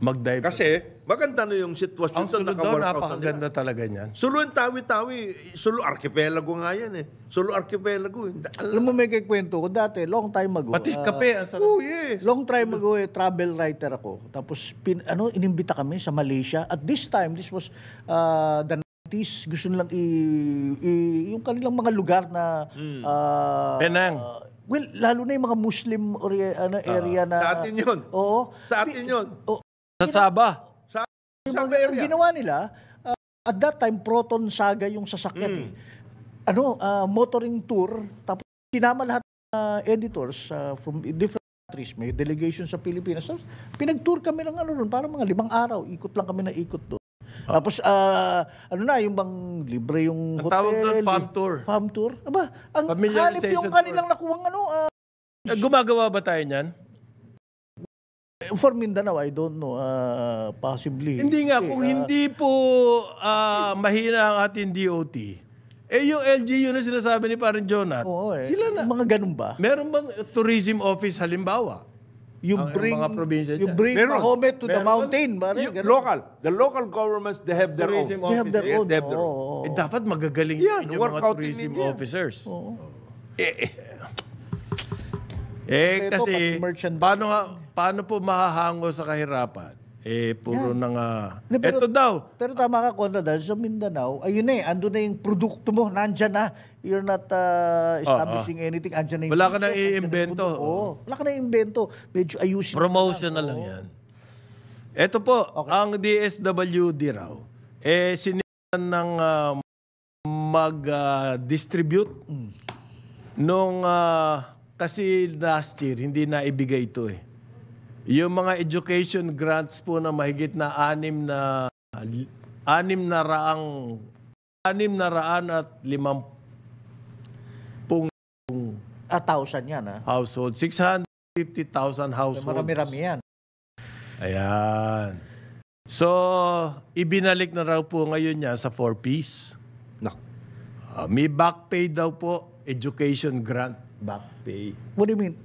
Mag-dive. Kasi maganda na yung sitwasyon. Ang Sulu daw, napakaganda talaga niyan. Sulu yung tawi-tawi. Sulu archipelago nga yan Sulu archipelago. Alam mo, may kikwento ko dati, long time ago. Pati kape. Ang sarap. Yes. Long time ago, travel writer ako. Tapos, inimbita kami sa Malaysia. At this time, this was the 90s. Gusto nilang yung kanilang mga lugar na... Penang. Well, lalo na yung mga Muslim area na... Sa atin yun. Oo. Sa atin yun. Sa Sabah. Ang ginawa nila, at that time, Proton Saga yung sasakyan motoring tour, tapos sinama lahat ng editors from different countries, may delegation sa Pilipinas. So, pinag-tour kami ng parang mga 5 araw, ikot lang kami na ikot doon. Tapos, yung bang libre yung Ang hotel. tawag doon, farm tour. Farm tour? Aba, ang hanip yung Familiarization kanilang nakuhang Gumagawa ba tayo niyan? for Mindanao, I don't know. Possibly. Hindi nga, kung hindi po mahina ang ating DOT, yung LGU na sinasabi ni Parang Jonat, sila na. Mga ganun ba? meron bang tourism office halimbawa? You Ang bring mga probinsya you dyan. bring Meron. Mahomet to the Meron. mountain. The local governments, they have their own. Tourism They have their Yes, own. they have their own. Dapat magagaling Yan, yung mga workout tourism din yan. officers. Ito, Kasi, pati merchandise. paano po mahahango sa kahirapan? Puro na nga. Pero- Ito daw. Pero tama ka, Conrad, dahil sa Mindanao, ayun ando na yung produkto mo, nandyan na. You're not establishing anything, andyan na yung Wala ka pieces, nang andyan na yung i-imbento. produkto. Wala ka nang i-imbento. Medyo ayusin. Promotion na lang yan. Ito po, ang DSWD raw, sinihan ng mag-distribute nung kasi last year hindi na ibigay ito eh. Yung mga education grants po na mahigit na 650 1,000 yan, ha? household, 650,000 households. Marami-rami yan. Ayan. So, ibinalik na raw po ngayon niya sa 4Ps. Nak. May back pay daw po, education grant back pay. What do you mean?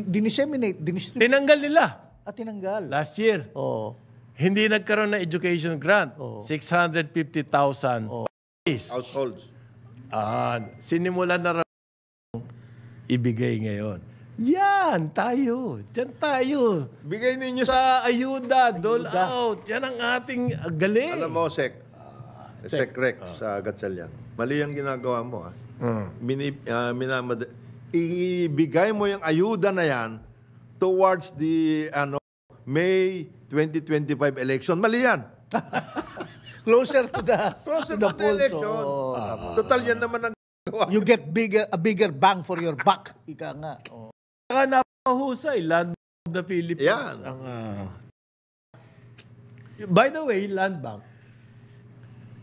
Dinisseminate, distribute. Tinanggal nila Tinanggal. last year. Oh. Hindi nagkaroon ng education grant. 650,000 Households. Sinimulan na raw ibigay ngayon. Yan, tayo. Diyan tayo. Bigay ninyo Sa ayuda, dole out. Yan ang ating galing. Alam mo, Sec Rex sa Gatchalian. Mali ang ginagawa mo. Ibigay mo yung ayuda na yan towards the May 2025 election. Mali yan. Closer to the polls. election. Total yan naman ang ginagawa. You get a bigger bang for your buck. Ika nga. Oh. Saka napahusay, Land Bank of the Philippines. Yan. By the way, Land Bank,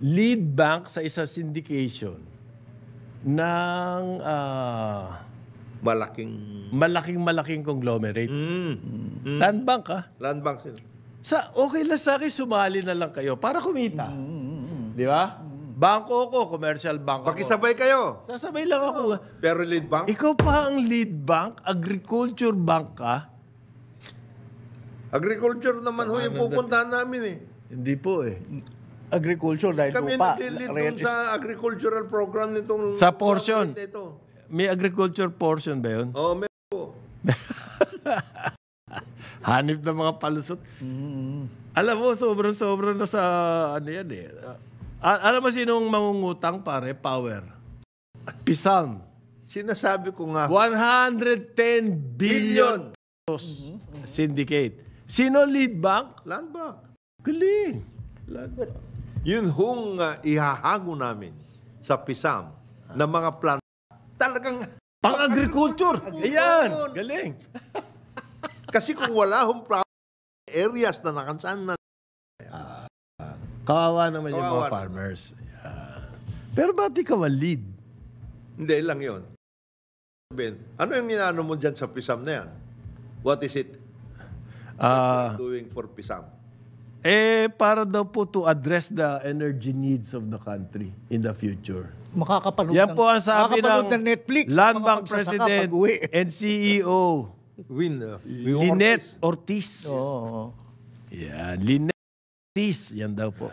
lead bank sa isa syndication ng malaking conglomerate. Land Bank, Land Bank sila. Okay lang sa akin, sumali na lang kayo para kumita. Di ba? Bangko ko, commercial bank ako. Pakisabay kayo. Sasabay lang ako. Pero lead bank? Ikaw pa ang lead bank, agriculture bank ka. Agriculture naman ho yung pupuntahan namin eh. Hindi po eh. Agriculture dahil Kami lupa. nag-lead doon sa agricultural program nitong... Sa portion. Ito. May agriculture portion ba yun? Oo, may po. Hanip na mga palusot. Alam mo, sobrang-sobrang na sa ano yan eh. Alam mo sinong mangungutang pare? Power. Pisalm. Sinasabi ko nga. 110 billion pesos syndicate. Sino lead bank? Land Bank. Galing. Land Bank. Yun hong ihahango namin sa PISAM na mga plan talagang Pang-agriculture. Ayan. Galing. kasi kung wala hong areas na nakansan na Kawawa naman yung Kawawa mga farmers. Yeah. Pero ba't ikaw ang lead? hindi lang yun. Ano yung inaano mo dyan sa PISAM na yan? What is it doing for PISAM? Para daw po to address the energy needs of the country in the future. Makakapanood Yan po ang sabi ng Netflix, Land mga Bank magsasaka President pag-uwi. and CEO Lynette Ortiz. Oo. Yan, Lynette Ortiz. Yan daw po.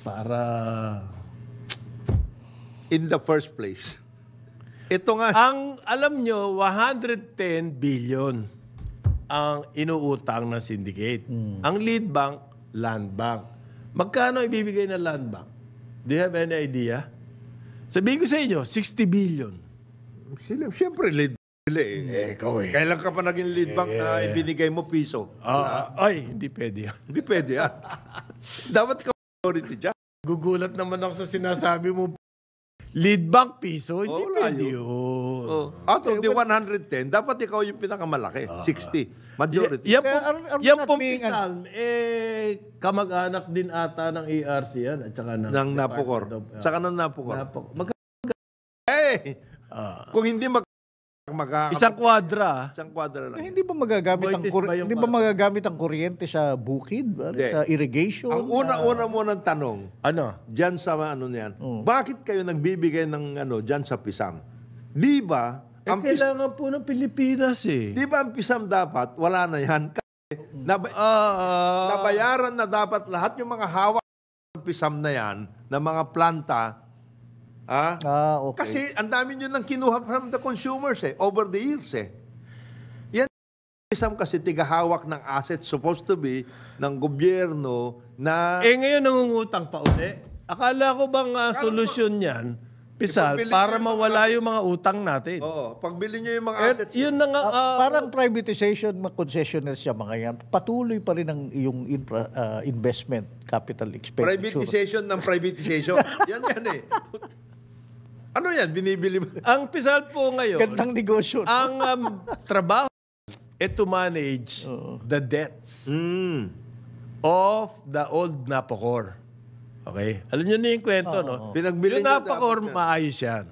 Para... In the first place. Ito nga. Ang, alam nyo, 110 billion ang inuutang ng syndicate. Ang lead bank, Land Bank. Magkano ibibigay ng Land Bank? Do you have any idea? Sabihin ko sa inyo, 60 billion. Siyempre, lead sila eh. Ikaw eh. Kailan ka pa naging lead bank na ibinigay mo piso? Ay, hindi pwede yan. Hindi pwede yan. Dapat ka authority dyan. Gugulat naman ako sa sinasabi mo. Lead bank piso? Hindi wala pwede yun. yun. Out of the 110, dapat ikaw yung pinakamalaki. 60. Majority. Yan po, Are yan not pong being- Pisalm, kamag-anak din ata ng ARC yan. At saka ng Ng Napocor. Department of- Saka ng Napocor. Ah. Kung hindi Isang kwadra. isang kwadra lang. Hindi ba magagamit ang Boitis ba yung hindi ba magagamit ang kuryente sa bukid, Hindi. sa irrigation? Ang una-una mo ng tanong, Ano? dyan sa ano niyan, bakit kayo nagbibigay ng dyan sa PISAM? Di ba, ang Kailangan po ng Pilipinas eh. di ba ang PISAM dapat, wala na yan. Kasi nabayaran na dapat lahat yung mga hawak ng PISAM na yan, na mga planta, okay. kasi ang dami nyo nang kinuha from the consumers over the years Yan, PISAM kasi tigahawak ng assets supposed to be ng gobyerno na... Ngayon nangungutang pa uli. Akala ko bang solusyon yan, Pisal, Ipagbili para nyo yung mawala yung mga utang natin. Oo, pagbili nyo yung mga assets. Yun na nga. Parang privatization, concessionaires siya mga yan. Patuloy pa rin ang iyong investment, capital expenditure. Privatization ng privatization. yan eh. Ano yan? Binibili ba? Ang PISAL po ngayon, Gandang negosyo. ang trabaho to manage the debts of the old Napocor. Okay? Alam niyo na yung kwento, no? Pinagbili Yung niya Napocor, dapat yan. maayos yan.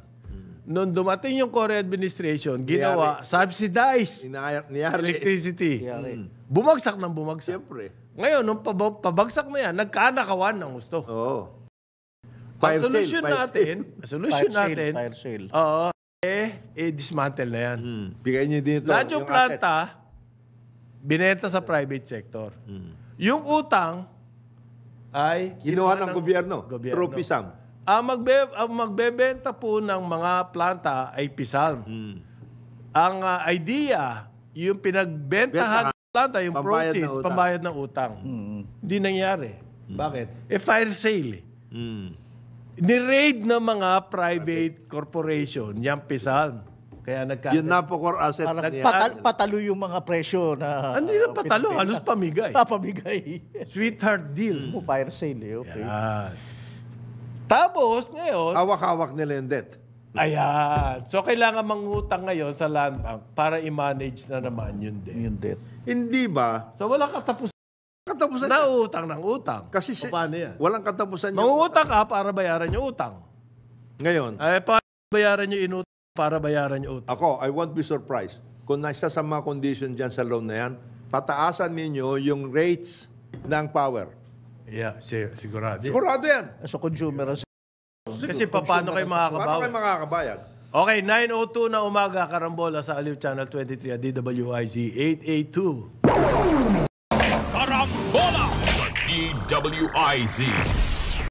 Noong dumating yung Core Administration, ginawa, subsidized Niyari. electricity. Yari. Bumagsak ng bumagsak. Siyempre. Ngayon, nung pabagsak na yan, nagkanakawan ng gusto. Oo. Ang solusyon natin, Fire sale. oo, dismantle na yan. Bigay niyo dito. Lahat yung asset. planta, binenta sa private sector. Yung utang ay Kinuha ng gobyerno. Through PISAM. Ang magbebenta po ng mga planta ay PISALM. Ang idea, yung pinagbentahan ng planta, yung Pambayad ng proceeds, utang. pambayad ng utang. Hindi nangyari. Bakit? Fire sale. Ni-raid ng mga private corporation, yung PISALM. Kaya Yung Napocor asset Parang niya. patalo yung mga presyo na... Hindi na patalo, halos pamigay. Papamigay. Sweetheart deal. Fire sale eh, okay. Yan. Tapos, ngayon, Hawak-hawak nila yung debt. ayan. So, kailangan mangutang ngayon sa land bank para i-manage na naman yun din. Yung debt. Hindi ba? So, wala katapusan Katapusan na yan. utang ng utang. Kasi O, paano yan? walang katapusan yung Mangungutang ka para bayaran yung utang. Ngayon, Ay, para bayaran yung inutang, para bayaran yung utang. ako, I won't be surprised kung nasa sa mga condition dyan sa loan na yan, pataasan ninyo yung rates ng power. Yeah, sigurado. Sigurado yan. So consumer ang... Kasi paano kayo Paano makakabawi? kayo makakabayad? Okay, 9:02 na umaga, Karambola sa Aliw Channel 23 at DWIZ 882. Karambola sa DWIZ.